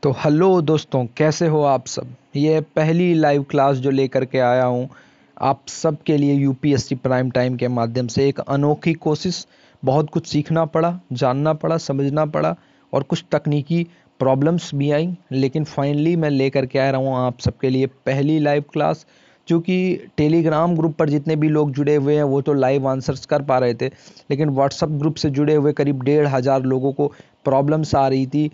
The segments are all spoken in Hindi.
तो हेलो दोस्तों, कैसे हो आप सब। ये पहली लाइव क्लास जो लेकर के आया हूँ आप सब के लिए यूपीएससी प्राइम टाइम के माध्यम से। एक अनोखी कोशिश। बहुत कुछ सीखना पड़ा, जानना पड़ा, समझना पड़ा और कुछ तकनीकी प्रॉब्लम्स भी आई, लेकिन फाइनली मैं लेकर के आ रहा हूँ आप सबके लिए पहली लाइव क्लास। क्योंकि टेलीग्राम ग्रुप पर जितने भी लोग जुड़े हुए हैं वो तो लाइव आंसर्स कर पा रहे थे, लेकिन व्हाट्सएप ग्रुप से जुड़े हुए करीब 1,500 लोगों को प्रॉब्लम्स आ रही थी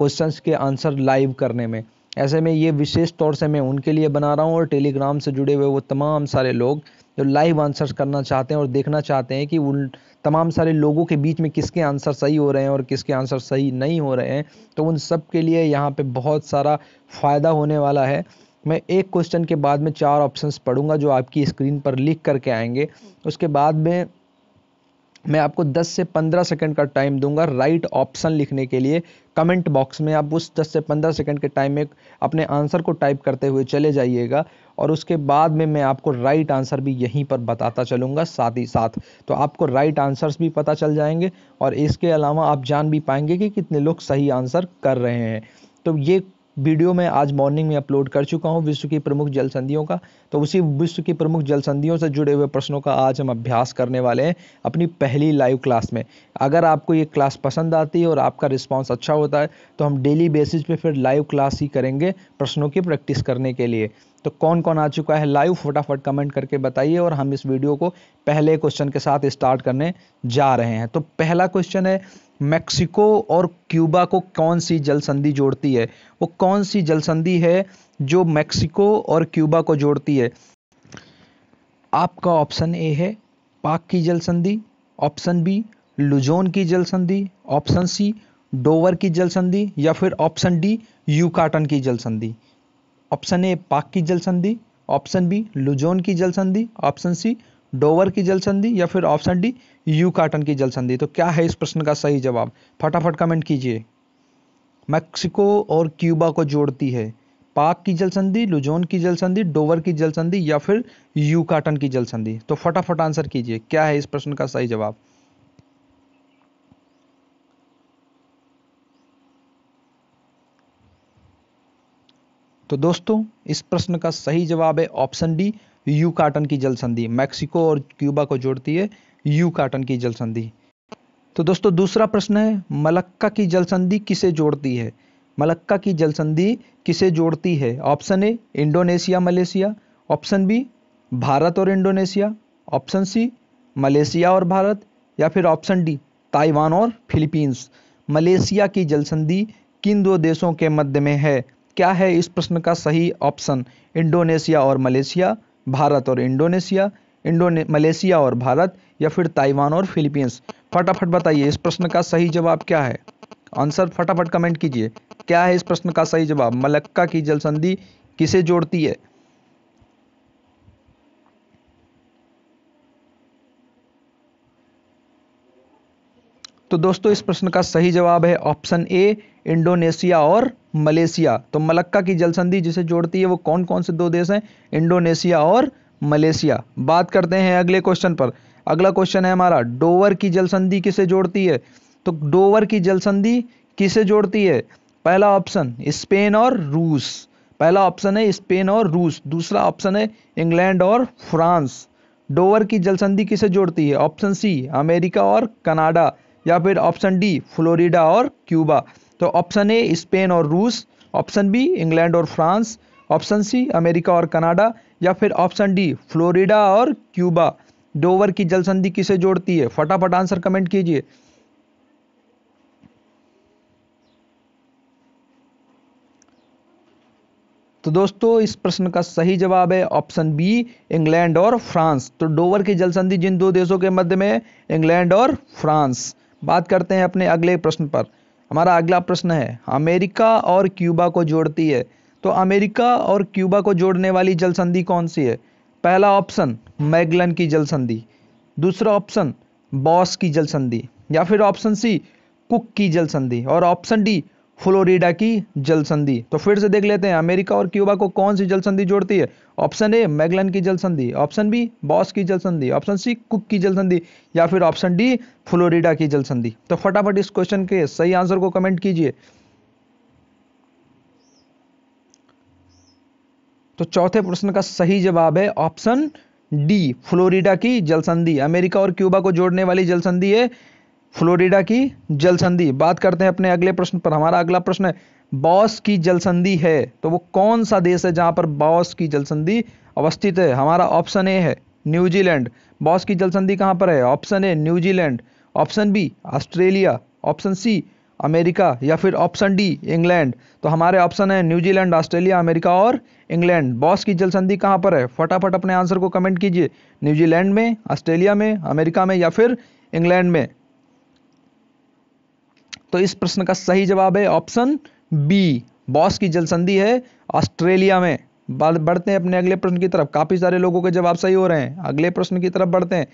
क्वेश्चंस के आंसर लाइव करने में। ऐसे में ये विशेष तौर से मैं उनके लिए बना रहा हूँ और टेलीग्राम से जुड़े हुए वो तमाम सारे लोग जो लाइव आंसर्स करना चाहते हैं और देखना चाहते हैं कि उन तमाम सारे लोगों के बीच में किसके आंसर सही हो रहे हैं और किसके आंसर सही नहीं हो रहे हैं, तो उन सब के लिए यहाँ पे बहुत सारा फ़ायदा होने वाला है। मैं एक क्वेश्चन के बाद में 4 ऑप्शंस पढ़ूंगा जो आपकी स्क्रीन पर लिख करके आएंगे। उसके बाद में मैं आपको 10 से 15 सेकंड का टाइम दूंगा राइट ऑप्शन लिखने के लिए। कमेंट बॉक्स में आप उस 10 से 15 सेकंड के टाइम में अपने आंसर को टाइप करते हुए चले जाइएगा और उसके बाद में मैं आपको राइट आंसर भी यहीं पर बताता चलूँगा साथ ही साथ। तो आपको राइट आंसर्स भी पता चल जाएंगे और इसके अलावा आप जान भी पाएंगे कि कितने लोग सही आंसर कर रहे हैं। तो ये वीडियो मैं आज मॉर्निंग में अपलोड कर चुका हूँ विश्व की प्रमुख जल संधियों का। तो उसी विश्व की प्रमुख जल संधियों से जुड़े हुए प्रश्नों का आज हम अभ्यास करने वाले हैं अपनी पहली लाइव क्लास में। अगर आपको ये क्लास पसंद आती है और आपका रिस्पांस अच्छा होता है तो हम डेली बेसिस पे फिर लाइव क्लास ही करेंगे प्रश्नों की प्रैक्टिस करने के लिए। तो कौन कौन आ चुका है लाइव, फटाफट कमेंट करके बताइए और हम इस वीडियो को पहले क्वेश्चन के साथ स्टार्ट करने जा रहे हैं। तो पहला क्वेश्चन है, मैक्सिको और क्यूबा को कौन सी जल संधि जोड़ती है। वो कौन सी जल संधि है जो मैक्सिको और क्यूबा को जोड़ती है। आपका ऑप्शन ए है पाक की जल संधि, ऑप्शन बी लुजोन की जल संधि, ऑप्शन सी डोवर की जल संधि या फिर ऑप्शन डी यूकाटन की जल संधि। ऑप्शन ए पाक की जल संधि, ऑप्शन बी लुजोन की जल संधि, ऑप्शन सी डोवर की जल संधि या फिर ऑप्शन डी यूकाटन की जल संधि। तो क्या है इस प्रश्न का सही जवाब, फटाफट कमेंट कीजिए। मैक्सिको और क्यूबा को जोड़ती है पाक की जल संधि, लुजोन की जल संधि, डोवर की जल संधि या फिर यूकाटन की जल संधि। तो फटाफट आंसर कीजिए, क्या है इस प्रश्न का सही जवाब। तो दोस्तों इस प्रश्न का सही जवाब है ऑप्शन डी यूकाटन की जल संधि। मैक्सिको और क्यूबा को जोड़ती है यूकाटन की जल संधि। तो दोस्तों दूसरा प्रश्न है, मलक्का की जल संधि किसे जोड़ती है। मलक्का की जल संधि किसे जोड़ती है। Option A Indonesia Malaysia, option B Bharat और इंडोनेशिया, ऑप्शन सी मलेशिया और भारत या फिर ऑप्शन डी ताइवान और फिलीपींस। मलेशिया की जल संधि किन दो देशों के मध्य में है। क्या है इस प्रश्न का सही ऑप्शन, इंडोनेशिया और मलेशिया, भारत और इंडोनेशिया, मलेशिया और भारत या फिर ताइवान और फिलीपींस। फटाफट बताइए इस प्रश्न का सही जवाब क्या है। आंसर फटाफट कमेंट कीजिए, क्या है इस प्रश्न का सही जवाब। मलक्का की जल संधि किसे जोड़ती है। तो दोस्तों इस प्रश्न का सही जवाब है ऑप्शन ए इंडोनेशिया और मलेशिया। तो मलक्का की जल संधि जिसे जोड़ती है वो कौन कौन से दो देश हैं, इंडोनेशिया और मलेशिया। बात करते हैं अगले क्वेश्चन पर। अगला क्वेश्चन है हमारा, डोवर की जल संधि किसे जोड़ती है। तो डोवर की जल संधि किसे जोड़ती है। पहला ऑप्शन स्पेन और रूस, पहला ऑप्शन है स्पेन और रूस, दूसरा ऑप्शन है इंग्लैंड और फ्रांस। डोवर की जल संधि किसे जोड़ती है। ऑप्शन सी अमेरिका और कनाडा या फिर ऑप्शन डी फ्लोरिडा और क्यूबा। तो ऑप्शन ए स्पेन और रूस, ऑप्शन बी इंग्लैंड और फ्रांस, ऑप्शन सी अमेरिका और कनाडा या फिर ऑप्शन डी फ्लोरिडा और क्यूबा। डोवर की जल संधि किसे जोड़ती है, फटाफट आंसर कमेंट कीजिए। तो दोस्तों इस प्रश्न का सही जवाब है ऑप्शन बी इंग्लैंड और फ्रांस। तो डोवर की जल संधि जिन दो देशों के मध्य में है, इंग्लैंड और फ्रांस। बात करते हैं अपने अगले प्रश्न पर। हमारा अगला प्रश्न है, अमेरिका और क्यूबा को जोड़ती है। तो अमेरिका और क्यूबा को जोड़ने वाली जल संधि कौन सी है। पहला ऑप्शन मैगलन की जल संधि, दूसरा ऑप्शन बॉस की जल संधि या फिर ऑप्शन सी कुक की जल संधि और ऑप्शन डी फ्लोरिडा की जल संधि। तो फिर से देख लेते हैं, अमेरिका और क्यूबा को कौन सी जल संधि जोड़ती है। ऑप्शन ए मैगलन की जल संधि, ऑप्शन बी बॉस की जल संधि, ऑप्शन सी कुक की जल संधि या फिर ऑप्शन डी फ्लोरिडा की जल संधि। तो फटाफट इस क्वेश्चन के सही आंसर को कमेंट कीजिए। तो चौथे प्रश्न का सही जवाब है ऑप्शन डी, फ्लोरिडा की जलसंधि। अमेरिका और क्यूबा को जोड़ने वाली जलसंधि है फ्लोरिडा की जलसंधि। बात करते हैं अपने अगले प्रश्न पर। हमारा अगला प्रश्न है बॉस की जलसंधि है तो वो कौन सा देश है जहां पर बॉस की जलसंधि अवस्थित है? हमारा ऑप्शन ए है न्यूजीलैंड। बॉस की जलसंधि कहां पर है? Option A New Zealand, option B Australia, option C America या फिर ऑप्शन डी इंग्लैंड। तो हमारे ऑप्शन है न्यूजीलैंड, ऑस्ट्रेलिया, अमेरिका और इंग्लैंड। बॉस की जलसंधि कहां पर है? फटाफट अपने आंसर को कमेंट कीजिए। न्यूजीलैंड में, ऑस्ट्रेलिया में, अमेरिका में या फिर इंग्लैंड में। तो इस प्रश्न का सही जवाब है ऑप्शन बी, बॉस की जलसंधि है ऑस्ट्रेलिया में। बढ़ते हैं अपने अगले प्रश्न की तरफ। काफी सारे लोगों के जवाब सही हो रहे हैं। अगले प्रश्न की तरफ बढ़ते हैं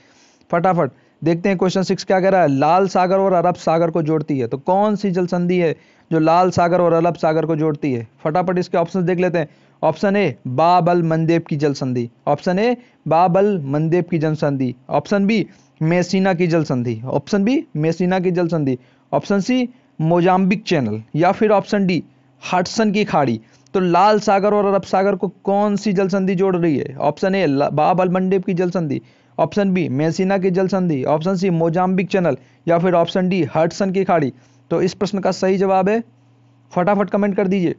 फटाफट। देखते हैं क्वेश्चन 6 क्या कह रहा है। लाल सागर और अरब सागर को जोड़ती है तो कौन सी जलसंधि है जो लाल सागर और अरब सागर को जोड़ती है? फटाफट इसके ऑप्शन देख लेते हैं। ऑप्शन ए बाब अल मंदेब की जलसंधि, ऑप्शन ए बाब अल मंदेब की जलसंधि, ऑप्शन बी मेसिना की जलसंधि, ऑप्शन बी मेसिना की जलसंधि, ऑप्शन सी मोजाम्बिक चैनल या फिर ऑप्शन डी हडसन की खाड़ी। तो लाल सागर और अरब सागर को कौन सी जलसंधि जोड़ रही है? ऑप्शन ए बाब अल मंडेब की जलसंधि, ऑप्शन बी मेसिना की जलसंधि, ऑप्शन सी मोजाम्बिक चैनल या फिर ऑप्शन डी हडसन की खाड़ी। तो इस प्रश्न का सही जवाब है, फटाफट कमेंट कर दीजिए।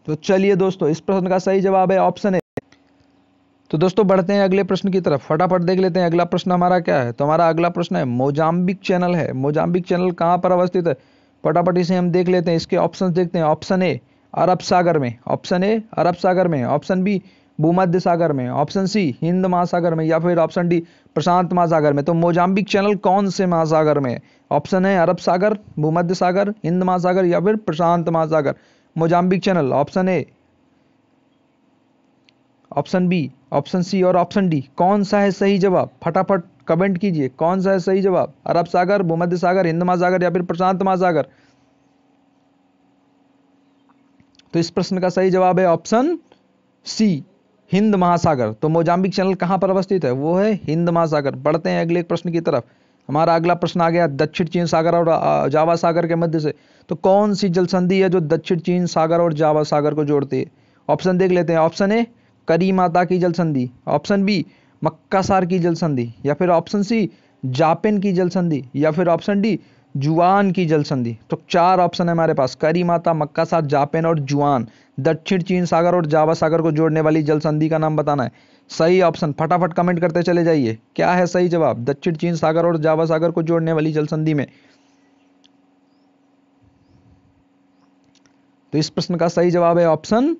तो चलिए दोस्तों, इस प्रश्न का सही जवाब है ऑप्शन ए। तो दोस्तों बढ़ते हैं अगले प्रश्न की तरफ। फटाफट देख लेते हैं अगला प्रश्न हमारा क्या है। तो हमारा अगला प्रश्न है मोजाम्बिक चैनल है। मोजाम्बिक चैनल कहां पर अवस्थित है? फटाफट इसे हम देख लेते हैं। इसके ऑप्शंस देखते हैं। ऑप्शन ए अरब सागर में, ऑप्शन ए अरब सागर में, ऑप्शन बी भूमध्य सागर में, ऑप्शन सी हिंद महासागर में या फिर ऑप्शन डी प्रशांत महासागर में। तो मोजाम्बिक चैनल कौन से महासागर में है? ऑप्शन है अरब सागर, भूमध्य सागर, हिंद महासागर या फिर प्रशांत महासागर। Mozambique channel option A, option B, option C और ऑप्शन डी कौन सा है सही जवाब? फटाफट कमेंट कीजिए कौन सा है सही जवाब। अरब सागर, भूमध्य सागर, हिंद महासागर या फिर प्रशांत महासागर। तो इस प्रश्न का सही जवाब है ऑप्शन सी हिंद महासागर। तो मोजाम्बिक चैनल कहां पर अवस्थित है? वो है हिंद महासागर। बढ़ते हैं अगले प्रश्न की तरफ। हमारा अगला प्रश्न आ गया दक्षिण चीन सागर और जावा सागर के मध्य से। तो कौन सी जलसंधि है जो दक्षिण चीन सागर और जावा सागर को जोड़ती है? ऑप्शन देख लेते हैं। ऑप्शन ए करी माता की जलसंधि, ऑप्शन बी मक्कासार की जलसंधि या फिर ऑप्शन सी जापेन की जलसंधि या फिर ऑप्शन डी जुआन की जलसंधि। तो 4 ऑप्शन है हमारे पास, करी माता, मक्कासार, जापेन और जुआन। दक्षिण चीन सागर और जावा सागर को जोड़ने वाली जलसंधि का नाम बताना है। सही ऑप्शन फटाफट कमेंट करते चले जाइए। क्या है सही जवाब दक्षिण चीन सागर और जावा सागर को जोड़ने वाली जलसंधि में? तो इस प्रश्न का सही जवाब है ऑप्शन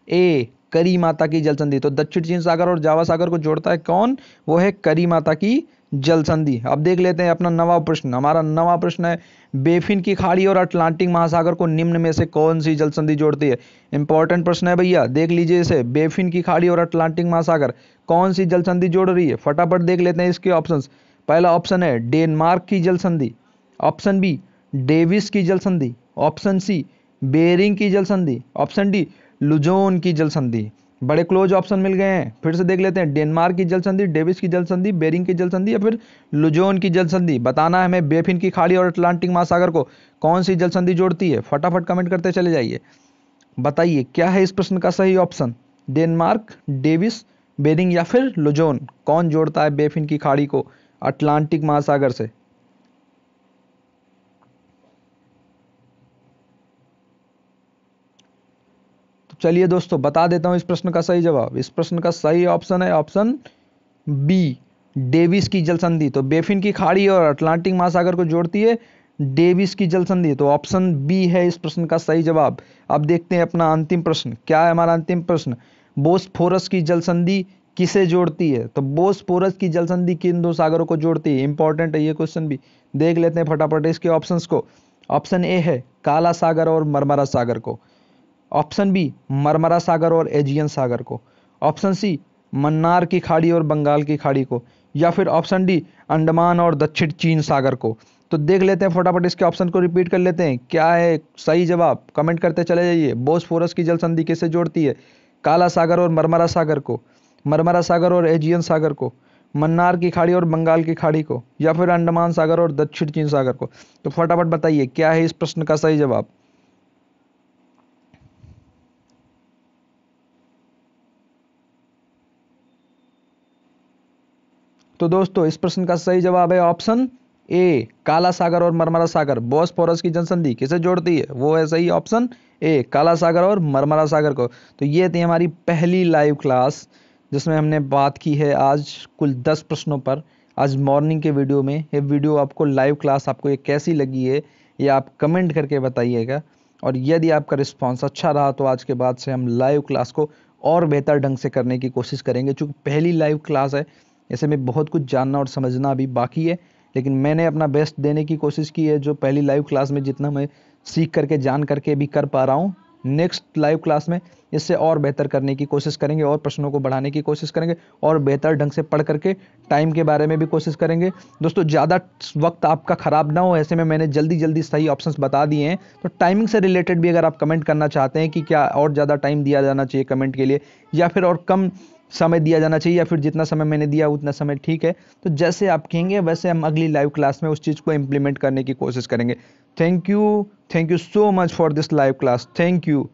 ए करी माता की जलसंधि। तो दक्षिण चीन सागर और जावा सागर को जोड़ता है कौन? वो है करी माता की जलसंधि। अब देख लेते हैं अपना नवा प्रश्न। हमारा नवा प्रश्न है बेफिन की खाड़ी और अटलांटिक महासागर को निम्न में से कौन सी जलसंधि जोड़ती है? इंपॉर्टेंट प्रश्न है भैया, देख लीजिए इसे। बेफिन की खाड़ी और अटलांटिक महासागर कौन सी जलसंधि जोड़ रही है? फटाफट देख लेते हैं इसके ऑप्शंस। पहला ऑप्शन है डेनमार्क की जलसंधि, ऑप्शन बी डेविस की जलसंधि, ऑप्शन सी बेरिंग की जलसंधि, ऑप्शन डी लुजोन की जलसंधि। बड़े क्लोज ऑप्शन मिल गए हैं, फिर से देख लेते हैं। डेनमार्क की जलसंधि, डेविस की जलसंधि, बेरिंग की जलसंधि या फिर लुजोन की जलसंधि। बताना है हमें बेफिन की खाड़ी और अटलांटिक महासागर को कौन सी जलसंधि जोड़ती है? फटाफट कमेंट करते चले जाइए। बताइए क्या है इस प्रश्न का सही ऑप्शन? डेनमार्क, डेविस, बेरिंग या फिर लुजोन। कौन जोड़ता है बेफिन की खाड़ी को अटलांटिक महासागर से? चलिए दोस्तों बता देता हूं इस प्रश्न का सही जवाब। इस प्रश्न का सही ऑप्शन है ऑप्शन बी डेविस की जलसंधि। तो बेफिन की खाड़ी और अटलांटिक महासागर को जोड़ती है डेविस की जलसंधि। तो ऑप्शन बी है इस प्रश्न का सही जवाब। अब देखते हैं अपना अंतिम प्रश्न। क्या है हमारा अंतिम प्रश्न? बोस्फोरस की जलसंधि किसे जोड़ती है? तो बोस्फोरस की जलसंधि किन 2 सागरों को जोड़ती है? इंपॉर्टेंट है ये क्वेश्चन भी। देख लेते हैं फटाफट इसके ऑप्शंस को। ऑप्शन ए है काला सागर और मरमरा सागर को, ऑप्शन बी मरमरा सागर और एजियन सागर को, ऑप्शन सी मन्नार की खाड़ी और बंगाल की खाड़ी को या फिर ऑप्शन डी अंडमान और दक्षिण चीन सागर को। तो देख लेते हैं फटाफट इसके ऑप्शन को रिपीट कर लेते हैं। क्या है सही जवाब? कमेंट करते चले जाइए। बोस्फोरस की जलसंधि किसे जोड़ती है? काला सागर और मरमरा सागर को, मरमरा सागर और एजियन सागर को, मन्नार की खाड़ी और बंगाल की खाड़ी को, या फिर अंडमान सागर और दक्षिण चीन सागर को? तो फटाफट बताइए क्या है इस प्रश्न का सही जवाब। तो दोस्तों इस प्रश्न का सही जवाब है ऑप्शन ए, काला सागर और मरमरा सागर। बॉस्फोरस की जनसंधि किसे जोड़ती है? वो है सही ऑप्शन ए, काला सागर और मरमरा सागर को। तो ये थी हमारी पहली लाइव क्लास जिसमें हमने बात की है आज कुल 10 प्रश्नों पर। आज मॉर्निंग के वीडियो में ये वीडियो आपको लाइव क्लास आपको ये कैसी लगी है ये आप कमेंट करके बताइएगा। और यदि आपका रिस्पांस अच्छा रहा तो आज के बाद से हम लाइव क्लास को और बेहतर ढंग से करने की कोशिश करेंगे। चूँकि पहली लाइव क्लास है, ऐसे में बहुत कुछ जानना और समझना अभी बाकी है, लेकिन मैंने अपना बेस्ट देने की कोशिश की है। जो पहली लाइव क्लास में जितना मैं सीख करके जान करके भी कर पा रहा हूँ, नेक्स्ट लाइव क्लास में इससे और बेहतर करने की कोशिश करेंगे और प्रश्नों को बढ़ाने की कोशिश करेंगे और बेहतर ढंग से पढ़ करके टाइम के बारे में भी कोशिश करेंगे। दोस्तों ज़्यादा वक्त आपका ख़राब ना हो, ऐसे में मैंने जल्दी जल्दी सही ऑप्शंस बता दिए हैं। तो टाइमिंग से रिलेटेड भी अगर आप कमेंट करना चाहते हैं कि क्या और ज़्यादा टाइम दिया जाना चाहिए कमेंट के लिए, या फिर और कम समय दिया जाना चाहिए, या फिर जितना समय मैंने दिया उतना समय ठीक है, तो जैसे आप कहेंगे वैसे हम अगली लाइव क्लास में उस चीज़ को इम्प्लीमेंट करने की कोशिश करेंगे। Thank you so much for this live class. Thank you.